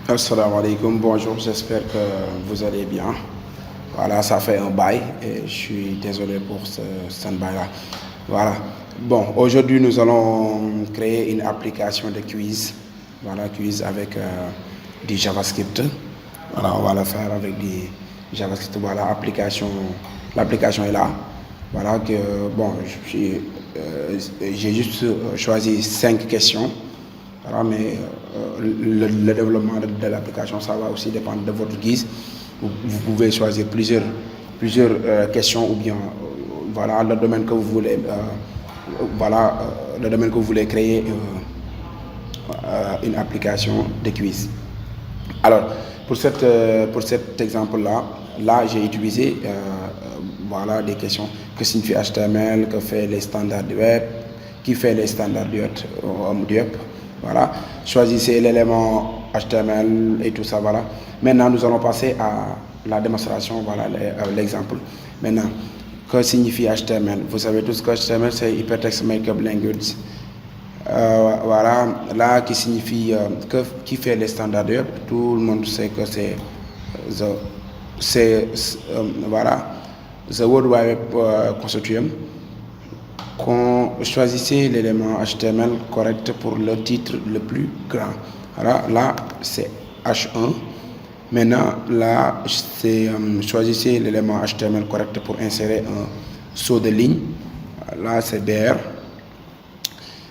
Assalamu alaikum, bonjour, j'espère que vous allez bien. Voilà, ça fait un bail et je suis désolé pour ce stand-by-là. Voilà. Bon, aujourd'hui nous allons créer une application de quiz. Voilà, quiz avec du JavaScript. Voilà, on va le faire avec du JavaScript. Voilà, l'application est là. Voilà que, bon, j'ai juste choisi 5 questions. Voilà, mais le développement de l'application, ça va aussi dépendre de votre guise. Vous pouvez choisir plusieurs questions ou bien voilà le domaine que vous voulez le domaine que vous voulez créer une application de quiz. Alors pour cet exemple là j'ai utilisé voilà des questions. Que signifie HTML, que fait les standards du web, qui fait les standards du web. Voilà, choisissez l'élément HTML et tout ça. Voilà. Maintenant, nous allons passer à la démonstration. Voilà l'exemple. Maintenant, que signifie HTML? Vous savez tous que HTML c'est Hypertext Markup Language. Voilà, là qui signifie qui fait les standards web. Tout le monde sait que voilà, the World Wide Web Consortium. Choisissez l'élément HTML correct pour le titre le plus grand. Alors là, c'est H1. Maintenant, là, c'est choisissez l'élément HTML correct pour insérer un saut de ligne. Là, c'est BR.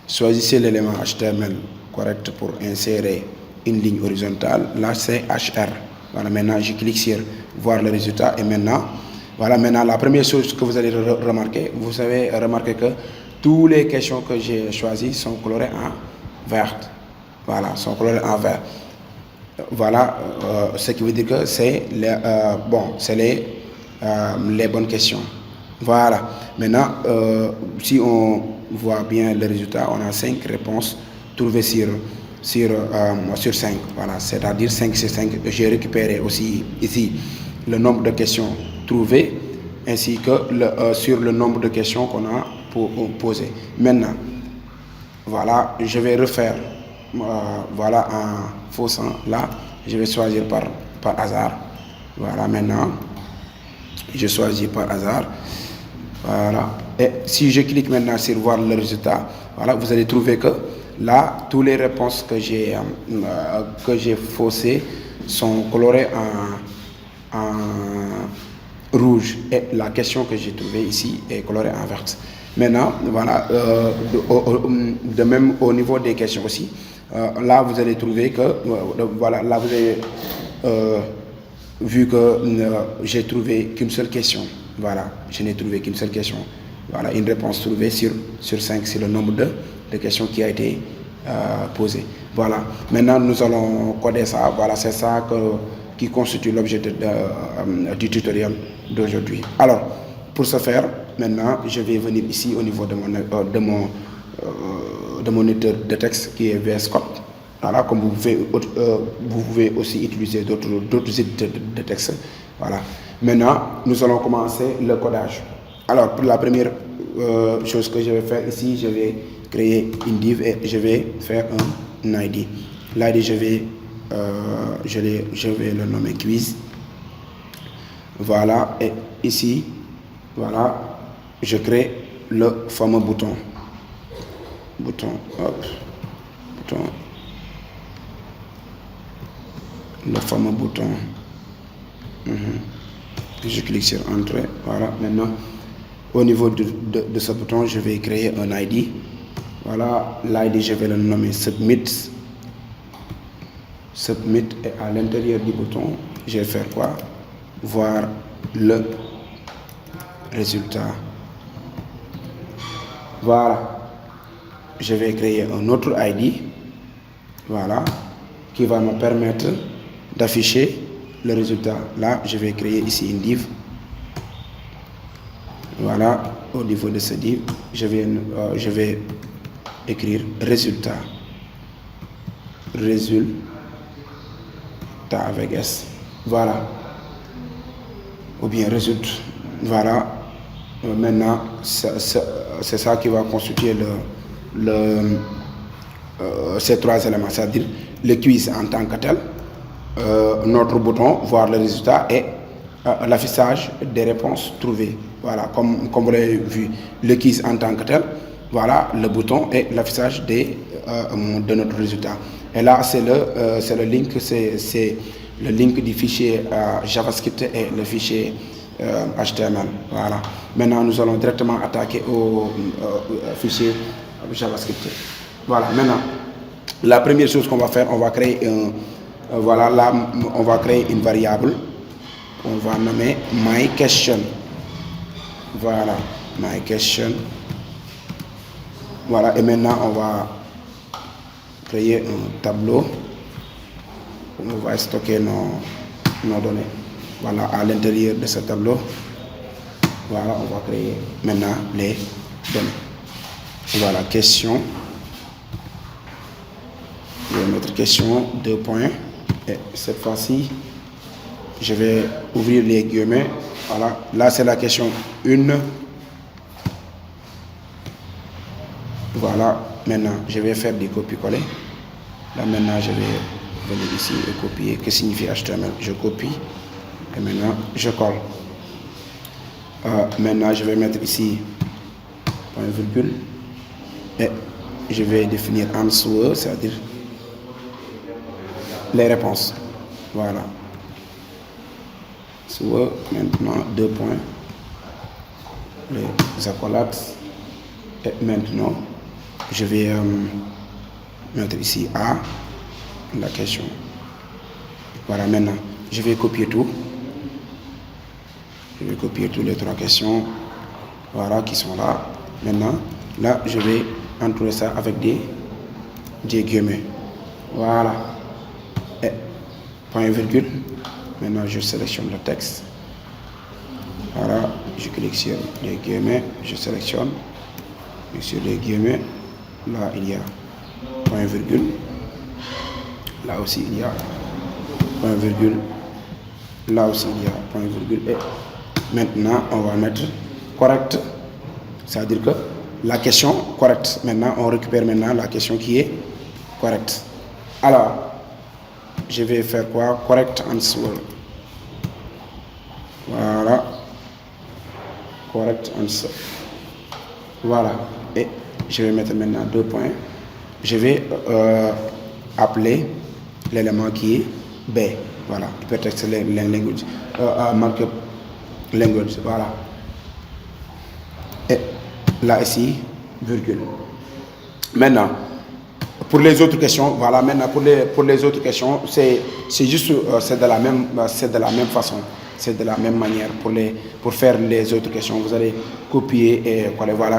Choisissez l'élément HTML correct pour insérer une ligne horizontale. Là, c'est HR. Voilà, maintenant, je clique sur voir le résultat et maintenant, voilà, maintenant, la première chose que vous allez remarquer, vous avez remarqué que toutes les questions que j'ai choisies sont colorées en vert. Voilà, sont colorées en vert. Voilà, ce qui veut dire que c'est les bonnes questions. Voilà, maintenant, si on voit bien le résultat, on a 5 réponses trouvées sur 5. Voilà, c'est-à-dire 5 sur 5. J'ai récupéré aussi ici le nombre de questions trouvées ainsi que sur le nombre de questions qu'on a posées. Maintenant, voilà, je vais refaire voilà en faussant là, je vais choisir par hasard. Voilà, maintenant, je choisis par hasard. Voilà, et si je clique maintenant sur voir le résultat, voilà, vous allez trouver que là, toutes les réponses que j'ai faussées sont colorées en rouge et la question que j'ai trouvée ici est colorée en vert. Maintenant, voilà, de même au niveau des questions aussi, là vous allez trouver que, voilà, là vous avez vu que j'ai trouvé qu'une seule question. Voilà, je n'ai trouvé qu'une seule question. Voilà, une réponse trouvée sur 5, c'est le nombre de questions qui a été posée. Voilà, maintenant nous allons coder ça. Voilà, c'est ça qui constitue l'objet du tutoriel d'aujourd'hui. Alors, pour ce faire, maintenant, je vais venir ici au niveau de mon éditeur de texte qui est VS Code. Voilà, comme vous pouvez aussi utiliser d'autres éditeurs de texte. Voilà. Maintenant, nous allons commencer le codage. Alors, pour la première chose que je vais faire ici, je vais créer une div et je vais faire un ID. L'ID, je vais le nommer quiz. Voilà, et ici, voilà, je crée le fameux bouton. Le fameux bouton. Je clique sur Entrée. Voilà, maintenant, au niveau de ce bouton, je vais créer un ID. Voilà, l'ID, je vais le nommer Submit. Submit, et à l'intérieur du bouton, je vais faire quoi? Voir le résultat. Voilà, je vais créer un autre ID, voilà, qui va me permettre d'afficher le résultat. Là, je vais créer ici une div. Voilà, au niveau de ce div, je vais écrire résultat. Résultat avec S. Voilà. Ou bien résultat. Voilà. Maintenant, c'est ça qui va constituer ces 3 éléments, c'est-à-dire le quiz en tant que tel, notre bouton voir le résultat et l'affichage des réponses trouvées. Voilà, comme vous l'avez vu, le quiz en tant que tel, voilà le bouton et l'affichage de notre résultat. Et là, c'est le link, c'est le link du fichier JavaScript et le fichier HTML. Voilà. Maintenant, nous allons directement attaquer au fichier JavaScript. Voilà. Maintenant, la première chose qu'on va faire, on va créer voilà, là, on va créer une variable. On va nommer myQuestion. Voilà, myQuestion. Voilà, et maintenant on va créer un tableau. On va stocker nos données. Voilà, à l'intérieur de ce tableau. Voilà, on va créer maintenant les données. Voilà, question. Je vais mettre question, 2 points. Et cette fois-ci, je vais ouvrir les guillemets. Voilà, là c'est la question 1. Voilà, maintenant je vais faire des copier-coller. Là maintenant je vais venir ici et copier. Que signifie HTML? Je copie et maintenant je colle. Maintenant je vais mettre ici point virgule et je vais définir en dessous, c'est-à-dire les réponses. Voilà. Soit maintenant 2 points, les accolades, et maintenant je vais mettre ici A, la question. Voilà, maintenant je vais copier tout. Je vais copier toutes les 3 questions, voilà, qui sont là. Maintenant, là, je vais entourer ça avec des guillemets. Voilà. Et point virgule. Maintenant, je sélectionne le texte. Voilà, je clique sur les guillemets, je sélectionne. Et sur les guillemets, là, il y a point virgule. Là aussi, il y a point virgule. Là aussi, il y a point virgule. Et maintenant, on va mettre correct. C'est-à-dire que la question correcte. Maintenant, on récupère maintenant la question qui est correcte. Alors, je vais faire quoi? Correct answer. Voilà. Correct answer. Voilà. Et je vais mettre maintenant 2 points. Je vais appeler l'élément qui est B. Voilà. Hypertext language. Markup language. Voilà. Et là, ici, virgule. Maintenant, pour les autres questions, voilà, maintenant pour les autres questions, c'est juste, c'est de la même façon, c'est de la même manière. Pour faire les autres questions, vous allez copier et coller. Voilà,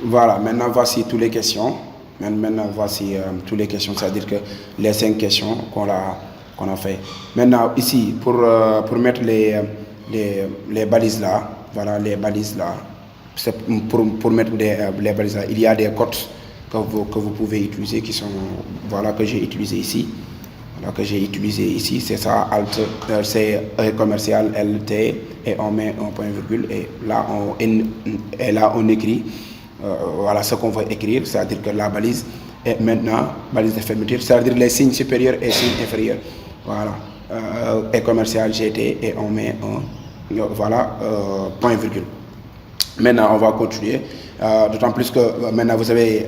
voilà, maintenant voici toutes les questions. Maintenant voici toutes les questions, c'est-à-dire que les 5 questions qu'on a fait. Maintenant ici, pour mettre les balises là, voilà, les balises là, pour mettre les balises là, il y a des codes que vous pouvez utiliser qui sont, voilà, que j'ai utilisé ici. Voilà, que j'ai utilisé ici, c'est ça, Alt, c'est commercial, LT, et on met un point virgule, et là on écrit, voilà ce qu'on va écrire, c'est-à-dire que la balise est maintenant balise de fermeture, c'est-à-dire les signes supérieurs et signes inférieurs. Voilà, et commercial, GT, et on met un, voilà, point virgule. Maintenant, on va continuer, d'autant plus que maintenant vous avez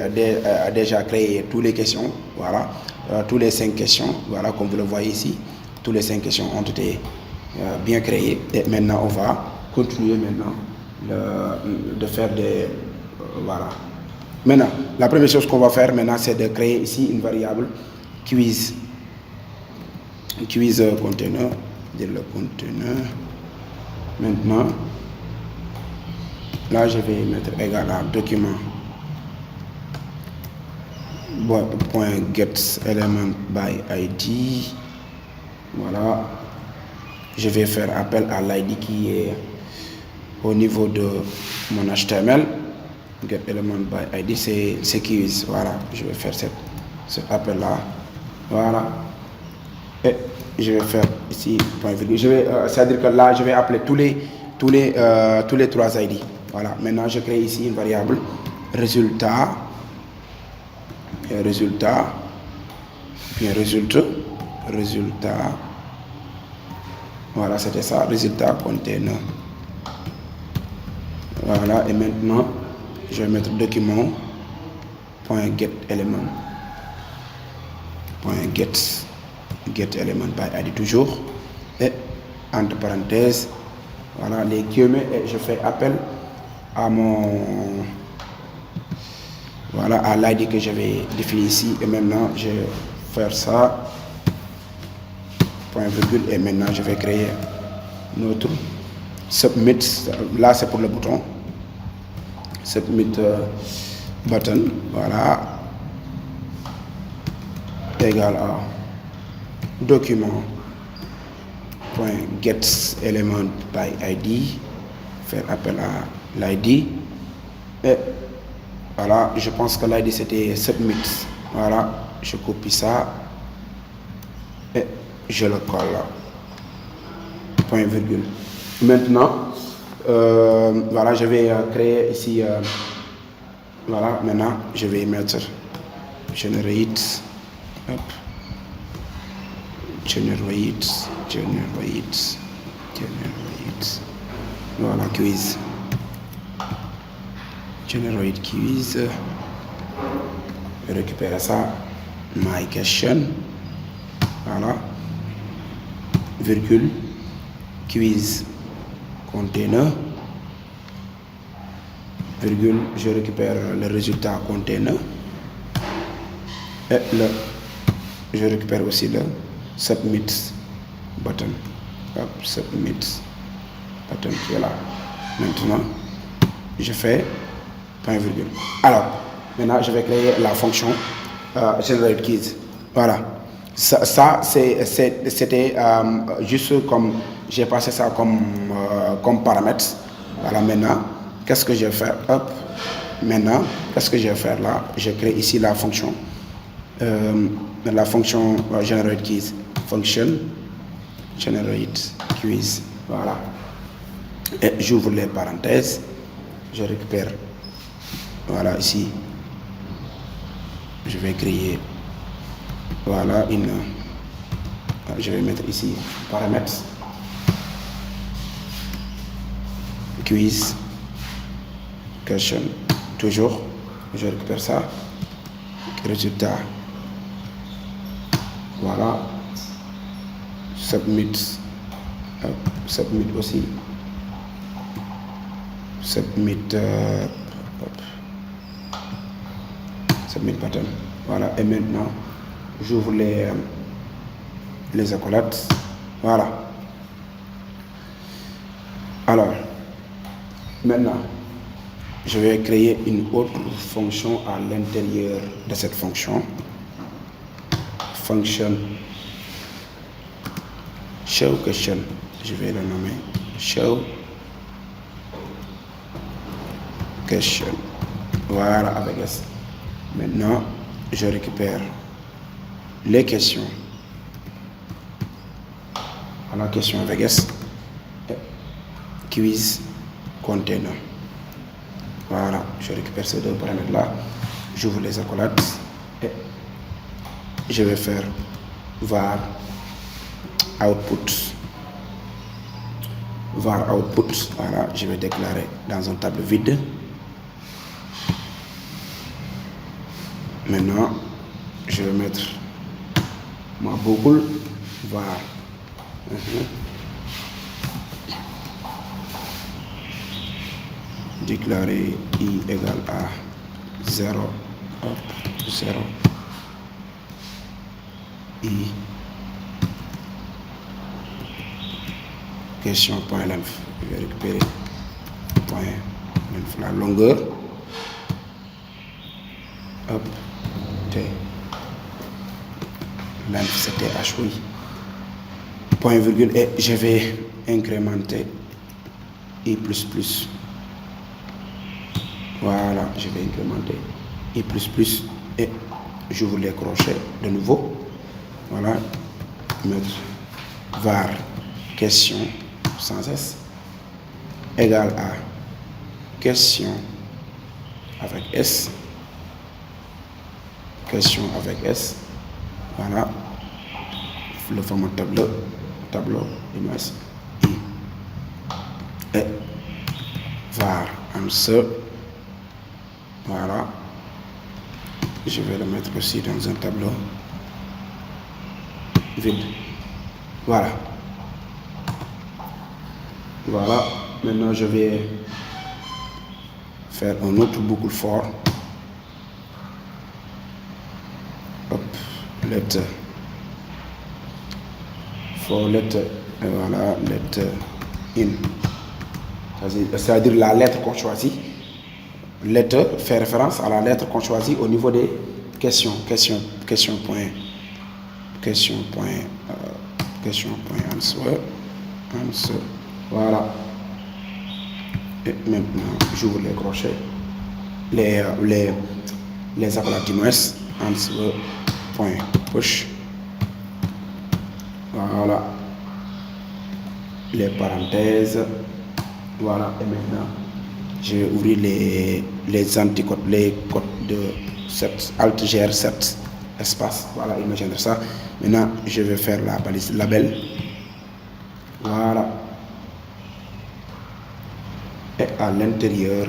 déjà créé toutes les questions, voilà, tous les 5 questions, voilà, comme vous le voyez ici, toutes les 5 questions ont été bien créées, et maintenant on va continuer maintenant de faire des, voilà. Maintenant, la première chose qu'on va faire maintenant, c'est de créer ici une variable quiz container, dire le container. Maintenant, là, je vais mettre égal à document point get element by id. Voilà, je vais faire appel à l'id qui est au niveau de mon HTML. Get element by id, c'est quiz. Voilà, je vais faire cet appel là. Voilà, et je vais faire ici point virgule. C'est-à-dire que là, je vais appeler tous les 3 id. Voilà, maintenant je crée ici une variable résultat, bien résultat, résultat. Voilà, c'était ça, résultat container. Voilà, et maintenant, je vais mettre document .get element. Get element by ID toujours. Et entre parenthèses, voilà, les guillemets, et je fais appel à mon... Voilà, à l'ID que j'avais défini ici. Et maintenant, je vais faire ça. Point virgule. Et maintenant, je vais créer notre submit. Là, c'est pour le bouton. Submit button. Voilà. Égal à document. Point get element by ID. Faire appel à l'ID. Et voilà, je pense que l'ID c'était submit. Voilà, je copie ça et je le colle. Point virgule. Maintenant, voilà, je vais créer ici. Voilà, maintenant je vais mettre generate. Hop. Generate. Voilà, quiz. Generate quiz. Je récupère ça. My question. Voilà. Virgule. Quiz. Container. Virgule. Je récupère le résultat container. Et je récupère aussi le submit button. Hop, submit button. Voilà. Maintenant, je fais point virgule. Alors, maintenant, je vais créer la fonction generate keys. Voilà. Ça c'était juste comme j'ai passé ça comme paramètre. Voilà. Maintenant, qu'est-ce que je vais faire? Hop. Maintenant, qu'est-ce que je vais faire là? Je crée ici la fonction. La fonction generate keys. Function generate keys. Voilà. Et j'ouvre les parenthèses. Je récupère. Voilà, ici. Je vais créer. Voilà, je vais mettre ici paramètres. Quiz. Question. Toujours. Je récupère ça. Résultat. Voilà. Submit. Submit aussi. Submit. Submit button. Voilà. Et maintenant, j'ouvre les accolades. Voilà. Alors, maintenant, je vais créer une autre fonction à l'intérieur de cette fonction. Function show question. Je vais le nommer show question. Voilà, avec S. Maintenant, je récupère les questions. Voilà, question avec S. Quiz container. Voilà, je récupère ces deux paramètres-là. J'ouvre les accolades et je vais faire var output. Var output. Voilà, je vais déclarer dans un table vide. Maintenant, je vais mettre ma boucle var. Déclarer i égale à 0, hop, 0, i, question point length, je vais récupérer point length, la longueur, hop, t, length c'était h, oui, point virgule, et je vais incrémenter i++. Voilà, je vais incrémenter i++ et j'ouvre les crochets de nouveau. Voilà, mettre var question sans S égale à question avec S. Question avec S. Voilà, le format tableau, image I. Et var answer. Voilà. Je vais le mettre aussi dans un tableau vide. Voilà. Voilà. Maintenant, je vais faire un autre boucle for. Hop. Let. For let. Voilà. Let in. C'est-à-dire la lettre qu'on choisit. Lettre fait référence à la lettre qu'on choisit au niveau des questions. Question point answer. Voilà. Et maintenant, j'ouvre les crochets. Les accolades du moins. Answer point push. Voilà. Les parenthèses. Voilà. Et maintenant, je vais ouvrir les anticodes, les codes de 7, Alt GR 7 espace. Voilà, imaginez ça. Maintenant, je vais faire la balise label. Voilà. Et à l'intérieur,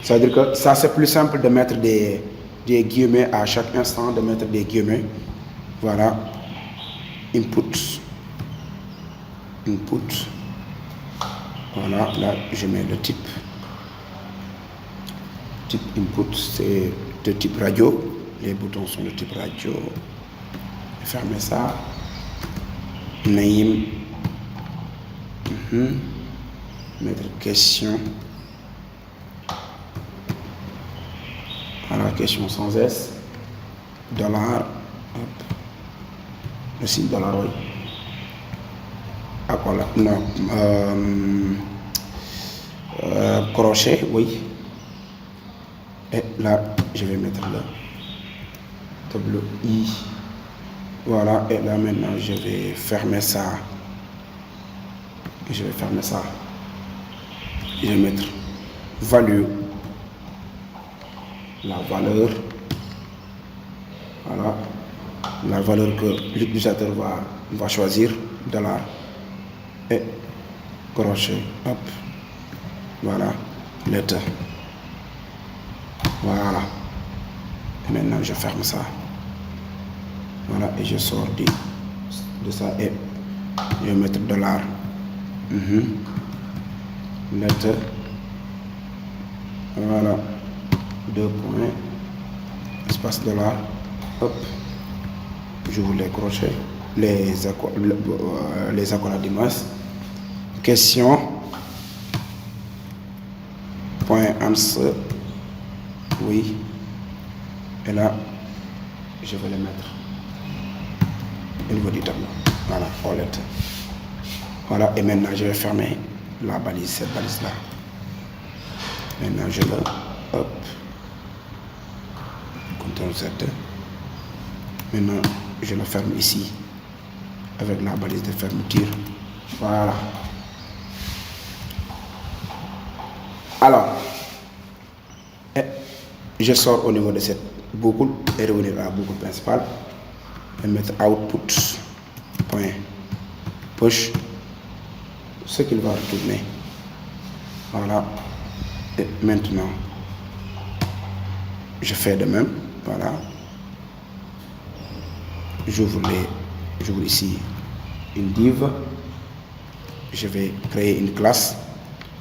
ça veut dire que ça c'est plus simple de mettre des guillemets à chaque instant, de mettre des guillemets. Voilà. Input. Voilà, là je mets le type. Type input, c'est de type radio. Les boutons sont de type radio. Fermez ça. Name. Mettre question. Voilà, question sans S. Dollar. Hop. Le signe dollar, oui. Ah, voilà. Non. Crochet, oui. Et là, je vais mettre le tableau I. Voilà. Et là, maintenant, je vais fermer ça. Je vais mettre value. La valeur. Voilà. La valeur que l'utilisateur va choisir. Dollar. Et crochet. Hop. Voilà. Letter. Voilà. Et maintenant, je ferme ça. Voilà. Et je sors de ça. Et je vais mettre dollar. Letter. Voilà. 2 points. Espace dollar. Hop. J'ouvre les crochets. Les accolades d'image. Question. Point answer. Oui. Et là, je vais les mettre au niveau du tableau. Voilà, all letter. Voilà, et maintenant je vais fermer la balise, cette balise-là. Maintenant je le hop. CTRL Z. Maintenant je le ferme ici avec la balise de fermeture. Voilà. Alors, je sors au niveau de cette boucle et revenir à la boucle principale et mettre output point push, ce qu'il va retourner. Voilà. Et maintenant, je fais de même. Voilà. J'ouvre ici une div. Je vais créer une classe.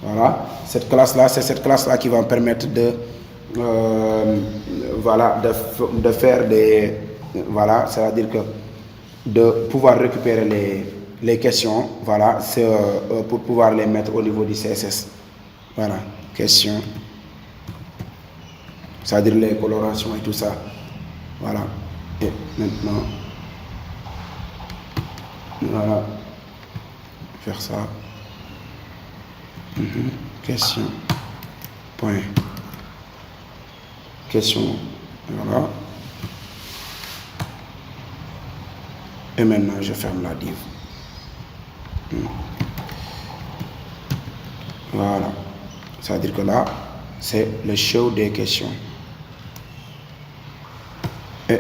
Voilà. Cette classe-là, c'est cette classe-là qui va me permettre de voilà, de faire des, voilà, c'est-à-dire que de pouvoir récupérer les questions, voilà, c'est pour pouvoir les mettre au niveau du CSS. Voilà, questions, c'est-à-dire les colorations et tout ça. Voilà. Et maintenant, voilà, faire ça. Question. Point. Question. Voilà. Et maintenant, je ferme la div. Voilà. C'est-à-dire que là, c'est le show des questions. Et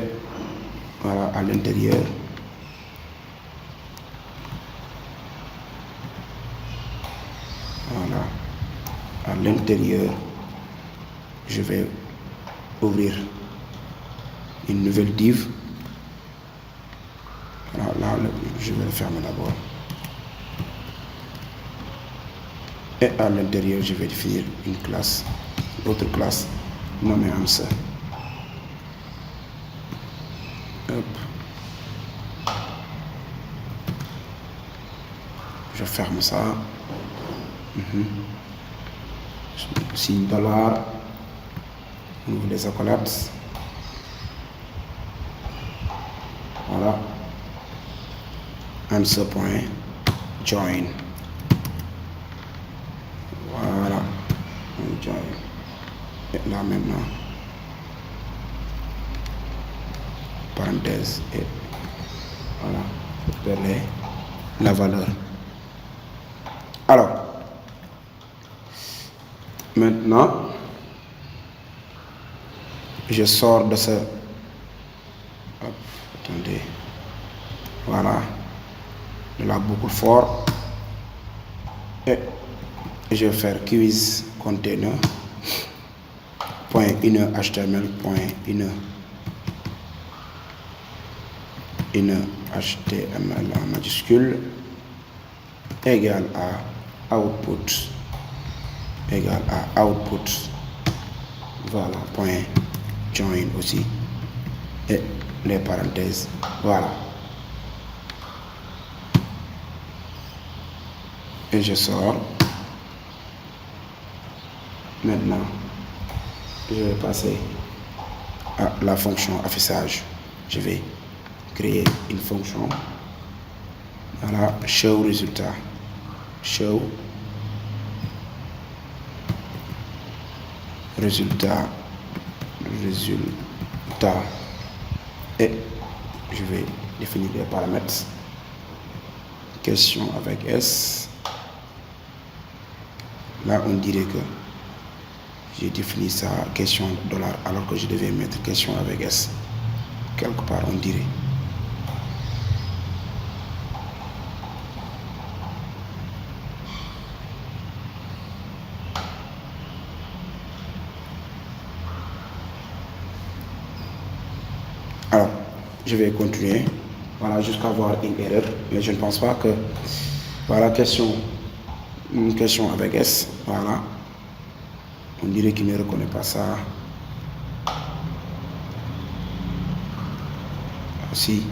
Voilà, à l'intérieur. Voilà, à l'intérieur, je vais ouvrir une nouvelle div. Voilà, là, je vais le fermer d'abord. Et à l'intérieur, je vais définir une classe, autre classe nommée answer. Hop. Je ferme ça. Signe dollar. On ouvre les accolades. Voilà. Answer.join. Voilà. Join. Et là maintenant. Parenthèse. Et voilà. Je perds la valeur. Alors. Maintenant. Je sors de ce. Hop, attendez. Voilà. De la boucle for. Et je vais faire quiz container. Point inner HTML. Point inner HTML en majuscule. Égal à output. Égal à output. Voilà. Point join aussi. Et les parenthèses. Voilà. Et je sors. Maintenant, je vais passer à la fonction affichage. Je vais créer une fonction. Voilà, show résultat. Show résultat. Et je vais définir les paramètres. Question avec S. Là, on dirait que j'ai défini ça question dollar alors que je devais mettre question avec S. Quelque part, on dirait. Alors, je vais continuer. Voilà, jusqu'à avoir une erreur. Mais je ne pense pas que. Voilà, une question avec S. Voilà. On dirait qu'il ne reconnaît pas ça. Si,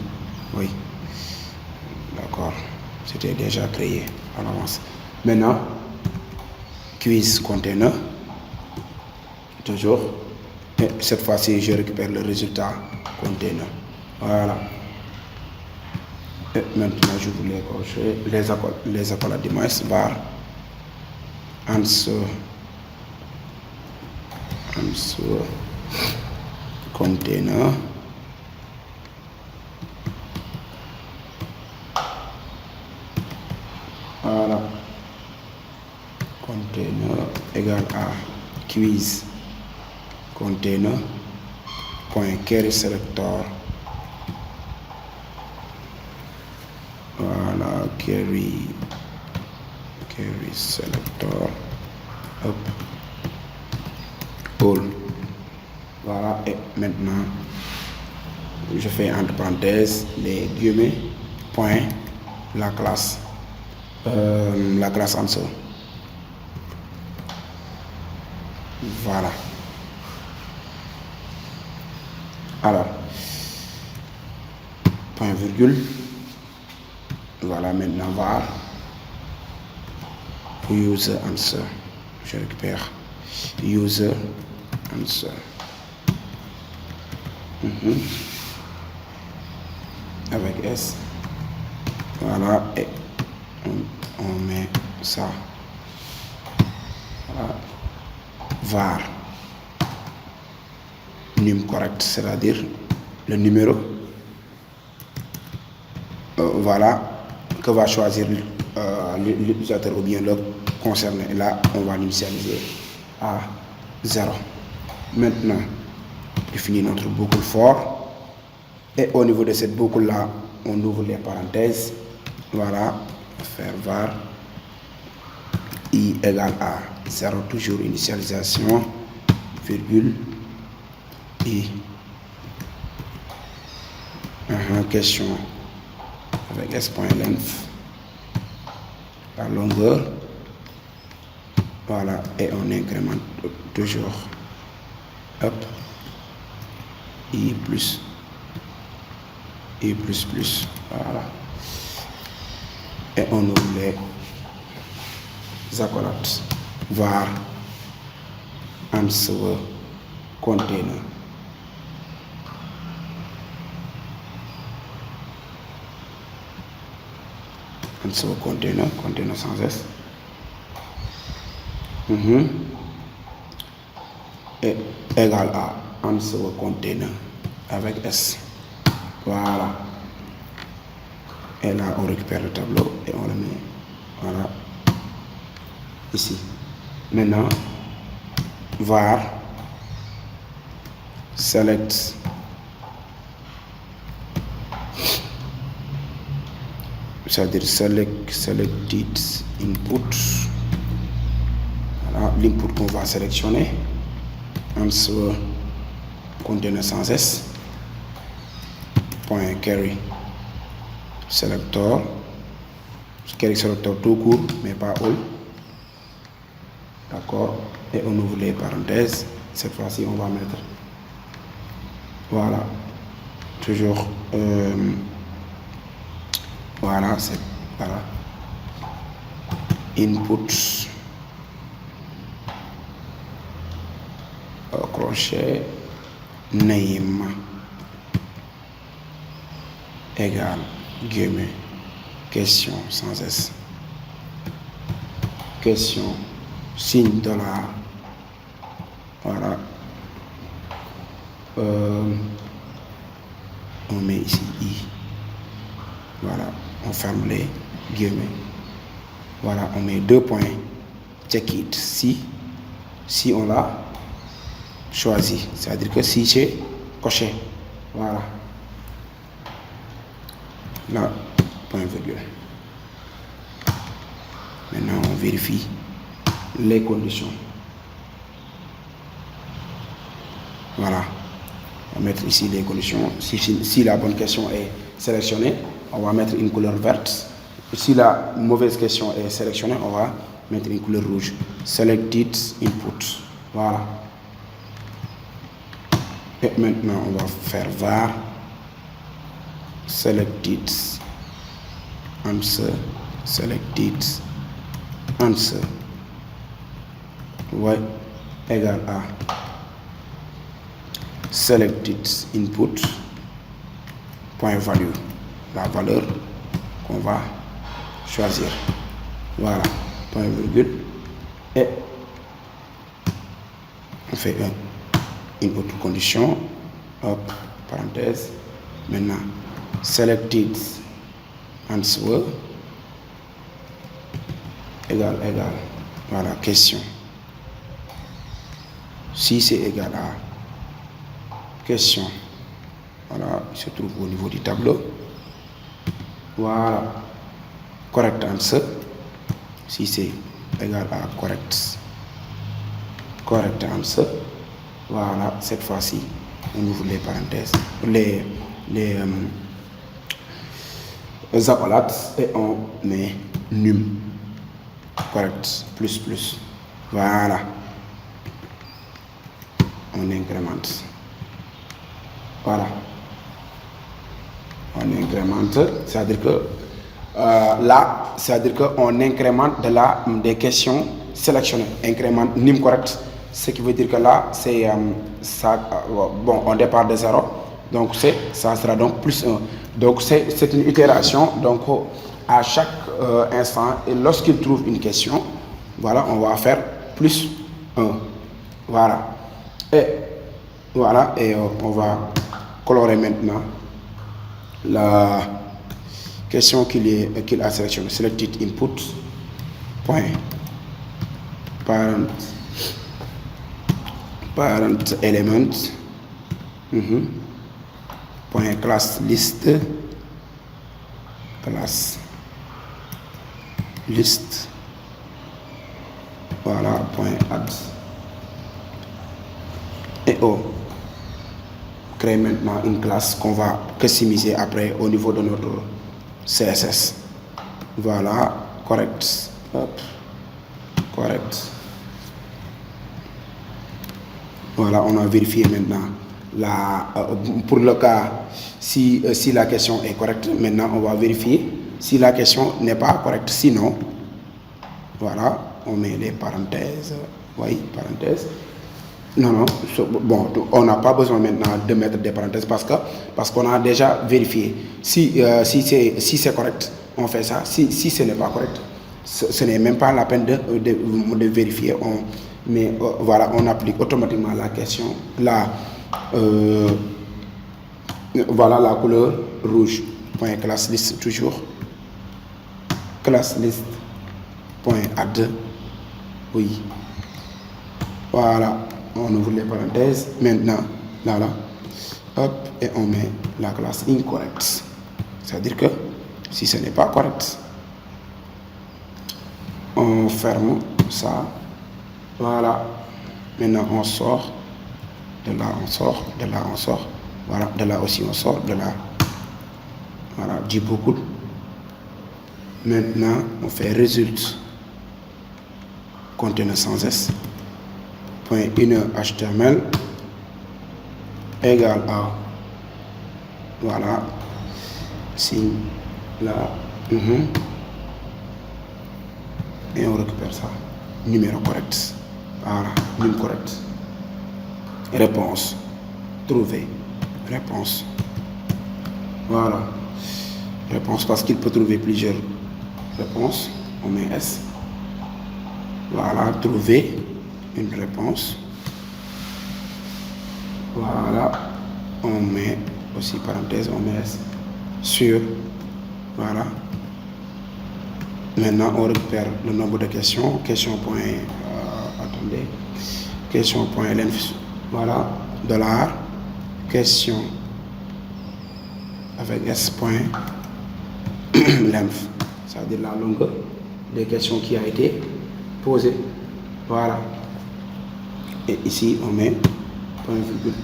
oui. D'accord. C'était déjà créé à l'avance. Maintenant, quiz container. Toujours. Et cette fois-ci, je récupère le résultat container. Voilà. Et maintenant, je voulais cocher les accolades du moins, bar, answer, container, voilà, container égal à quiz container point query selector. Voilà, query selector. Hop. All. Voilà, et maintenant je fais entre parenthèses les guillemets point la classe answer. Voilà. Alors, point virgule. Voilà, maintenant var user answer. Je récupère user answer. Avec S. Voilà, et on met ça. Voilà. Var num correct, c'est-à-dire le numéro. Voilà, que va choisir l'utilisateur ou bien le concerné. Et là, on va l'initialiser à 0. Maintenant, définir notre boucle for. Et au niveau de cette boucle-là, on ouvre les parenthèses. Voilà, faire var I égale à 0, toujours initialisation, virgule, I. Question avec s.length, la longueur. Voilà, et on incrémente toujours. Hop, I plus, voilà. Et on ouvre les accolades. Var answer container. Answer container sans S. Et égal à answer container avec S. Voilà. Et là, on récupère le tableau et on le met, voilà, ici. Maintenant, var select c'est-à-dire selected input. Voilà, l'input qu'on va sélectionner. Answer container sans S. Point carry selector. Carry selector tout court, mais pas all. D'accord. Et on ouvre les parenthèses. Cette fois-ci, on va mettre, voilà, toujours voilà, c'est, voilà, input crochet name égale guillemets question sans S, question signe dollar, voilà, on met ici I, voilà, on ferme les guillemets, voilà, on met 2 points, check it si on l'a choisi, c'est-à-dire que si c'est coché, voilà, là, point virgule. Maintenant on vérifie les conditions, voilà, on va mettre ici les conditions. Si la bonne question est sélectionnée, on va mettre une couleur verte. Si la mauvaise question est sélectionnée, on va mettre une couleur rouge. Selected input, voilà. Et maintenant on va faire var selected answer, selected answer, ouais, égal à selected input point value, la valeur qu'on va choisir, voilà, point virgule, et on fait une autre condition, hop, parenthèse. Maintenant selected answer égal, voilà, question, si c'est égal à question, voilà, il se trouve au niveau du tableau, voilà, correct answer, si c'est égal à correct answer, voilà, cette fois-ci on ouvre les parenthèses, les accolades, et on met num correct plus, voilà, on incrémente, voilà, on incrémente, c'est-à-dire que là, c'est-à-dire qu'on incrémente des questions sélectionnées, incrémente num correct, ce qui veut dire que là c'est ça, bon, on départ de 0, donc ça sera donc plus 1, donc c'est une itération, donc à chaque instant, et lorsqu'il trouve une question, voilà, on va faire plus 1, voilà, et voilà, et on va colorer maintenant la question qu'il a sélectionnée. Selected input point parent element point classe liste, voilà, point add, et on crée maintenant une classe qu'on va customiser après au niveau de notre CSS. Voilà, correct, hop, correct. Voilà, on a vérifié maintenant pour le cas si la question est correcte. Maintenant on va vérifier si la question n'est pas correcte. Sinon, voilà, on met les parenthèses. Oui, parenthèses. Non, bon, on n'a pas besoin maintenant de mettre des parenthèses parce qu'on a déjà vérifié. Si c'est correct, on fait ça. Si ce n'est pas correct, ce n'est même pas la peine de vérifier. Mais voilà, on applique automatiquement la question. Voilà la couleur rouge. Point classe liste toujours. Classe liste. Point add. Oui. Voilà. On ouvre les parenthèses. Maintenant, là. Hop. Et on met la classe incorrect. C'est-à-dire que si ce n'est pas correct, on ferme ça. Voilà. Maintenant, on sort. De là, on sort. De là, on sort. Voilà. De là aussi, on sort. De là. Voilà. Du beaucoup. Maintenant, on fait résulte. Conteneur sans S. Point inner HTML. Égal à. Voilà. Signe. Là. Et on récupère ça. Numéro correct. Voilà, numéro correct. Réponse. Trouver. Réponse. Voilà. Réponse parce qu'il peut trouver plusieurs réponses. On met S. Voilà, trouver une réponse. Voilà. On met aussi parenthèse, on met S. Sur. Voilà. Maintenant, on récupère le nombre de questions. Question point. Attendez. Question point length. Voilà. $. Question. Avec S point. Length. C'est-à-dire la longueur des questions qui a été posée. Voilà. Et ici, on met point virgule.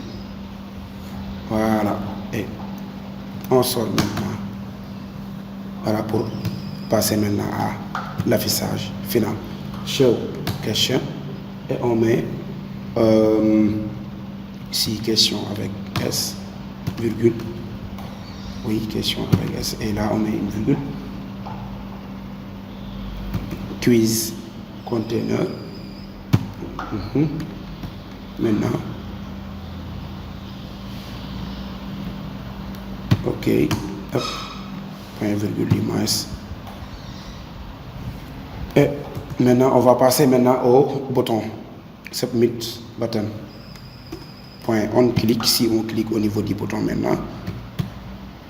Voilà. Et on sort maintenant. Voilà pour passer maintenant à l'affichage final. Show question. Et on met ici question avec S, virgule. Oui, question avec S. Et là, on met une virgule. Quiz container. Maintenant. OK. Hop. Point virgule l'image. Et maintenant, on va passer maintenant au bouton Submit button. Point on clique. Si on clique au niveau du bouton maintenant,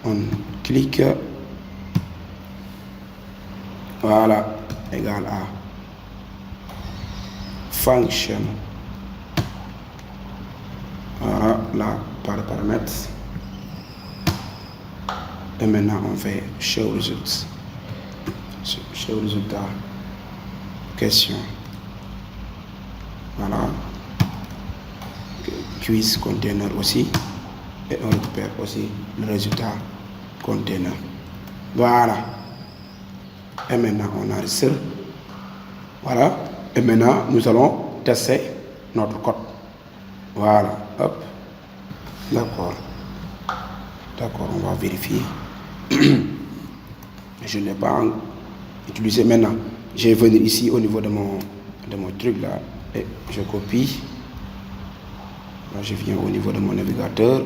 on clique. Voilà, égal à function. Voilà, là, par paramètres. Et maintenant, on fait show results. Show résultat. Question. Voilà. Quiz container aussi. Et on récupère aussi le résultat container. Voilà. Et maintenant, on enregistre. Voilà. Et maintenant, nous allons tester notre code. Voilà. Hop. D'accord. D'accord, on va vérifier. Je n'ai pas utilisé maintenant. Je vais venir ici au niveau de mon truc là. Et je copie. Là, je viens au niveau de mon navigateur.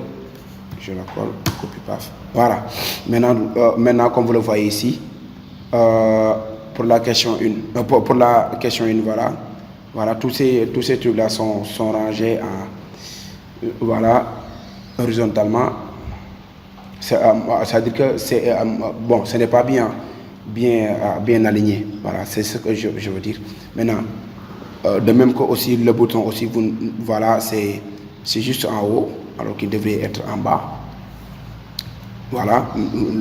Je la colle, copie, paf. Voilà. Maintenant, comme vous le voyez ici, pour la question 1, pour la question 1, voilà, tous ces trucs là sont rangés en, voilà, horizontalement. C'est-à-dire que bon, ce n'est pas bien aligné. Voilà, c'est ce que je veux dire. Maintenant, de même que aussi le bouton aussi, voilà, c'est juste en haut, alors qu'il devrait être en bas. Voilà,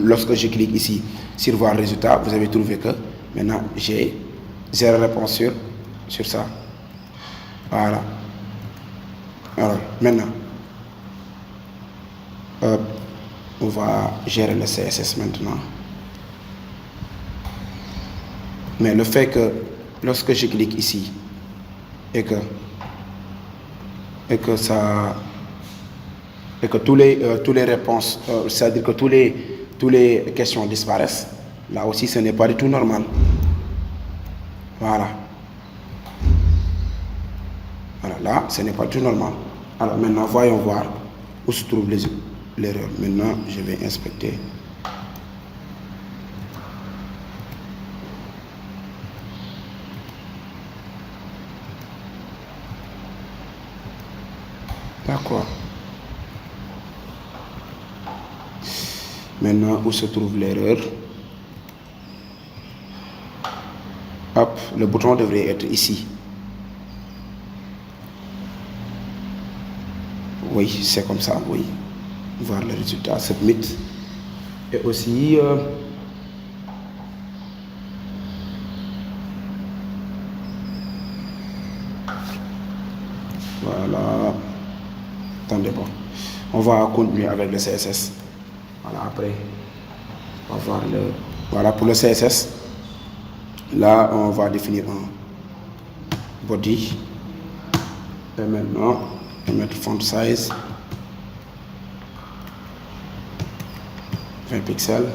lorsque je clique ici sur voir résultat, vous avez trouvé que maintenant j'ai 0 réponse sur ça. Voilà. Alors maintenant, on va gérer le CSS maintenant. Mais le fait que lorsque je clique ici et que tous les réponses, c'est-à-dire que tous les questions disparaissent, là aussi ce n'est pas du tout normal. Voilà. Voilà, là ce n'est pas du tout normal. Alors maintenant voyons voir où se trouve l'erreur. Maintenant je vais inspecter. D'accord. Maintenant, où se trouve l'erreur? Hop, le bouton devrait être ici. Oui, c'est comme ça, oui. Voir le résultat, submit. Et aussi, voilà. Attendez, bon. On va continuer avec le CSS. Voilà, après, on va voir le... Voilà, pour le CSS, là, on va définir un body. Et maintenant, on va mettre font size 20 pixels.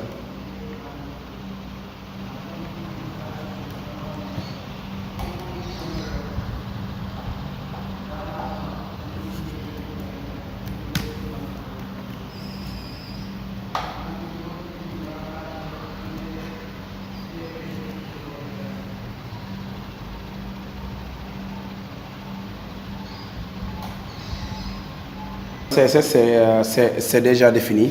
CSS, c'est déjà défini.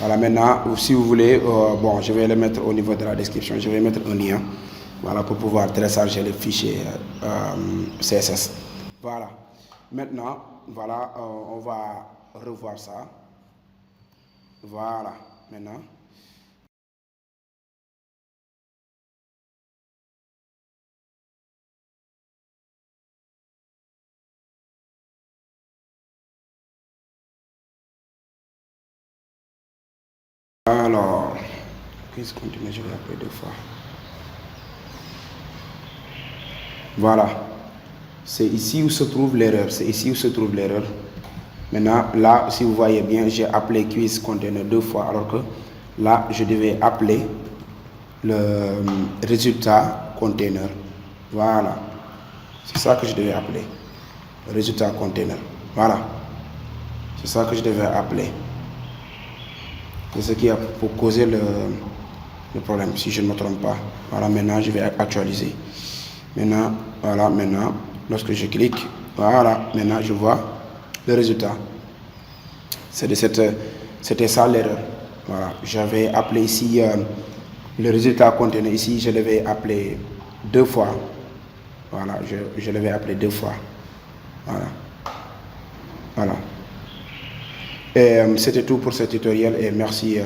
Voilà, maintenant, si vous voulez, bon, je vais le mettre au niveau de la description. Je vais mettre un lien, voilà, pour pouvoir télécharger les fichiers CSS. Voilà. Maintenant, voilà, on va revoir ça. Voilà, maintenant. Alors, qu'est-ce qu'on dit? Je vais appeler 2 fois. Voilà. C'est ici où se trouve l'erreur. C'est ici où se trouve l'erreur. Maintenant, là, si vous voyez bien, j'ai appelé quiz container 2 fois, alors que là, je devais appeler le résultat container. Voilà. C'est ça que je devais appeler. Le résultat container. Voilà. C'est ça que je devais appeler. C'est ce qui a pour causer le problème, si je ne me trompe pas. Voilà, maintenant, je vais actualiser. Maintenant, voilà, maintenant, lorsque je clique, voilà, maintenant, je vois le résultat. C'était ça l'erreur. Voilà, j'avais appelé ici le résultat contenu. Ici, je l'avais appelé 2 fois. Voilà, je l'avais appelé 2 fois. Voilà. Voilà. Et c'était tout pour ce tutoriel et merci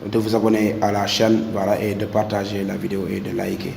de vous abonner à la chaîne, voilà, et de partager la vidéo et de liker.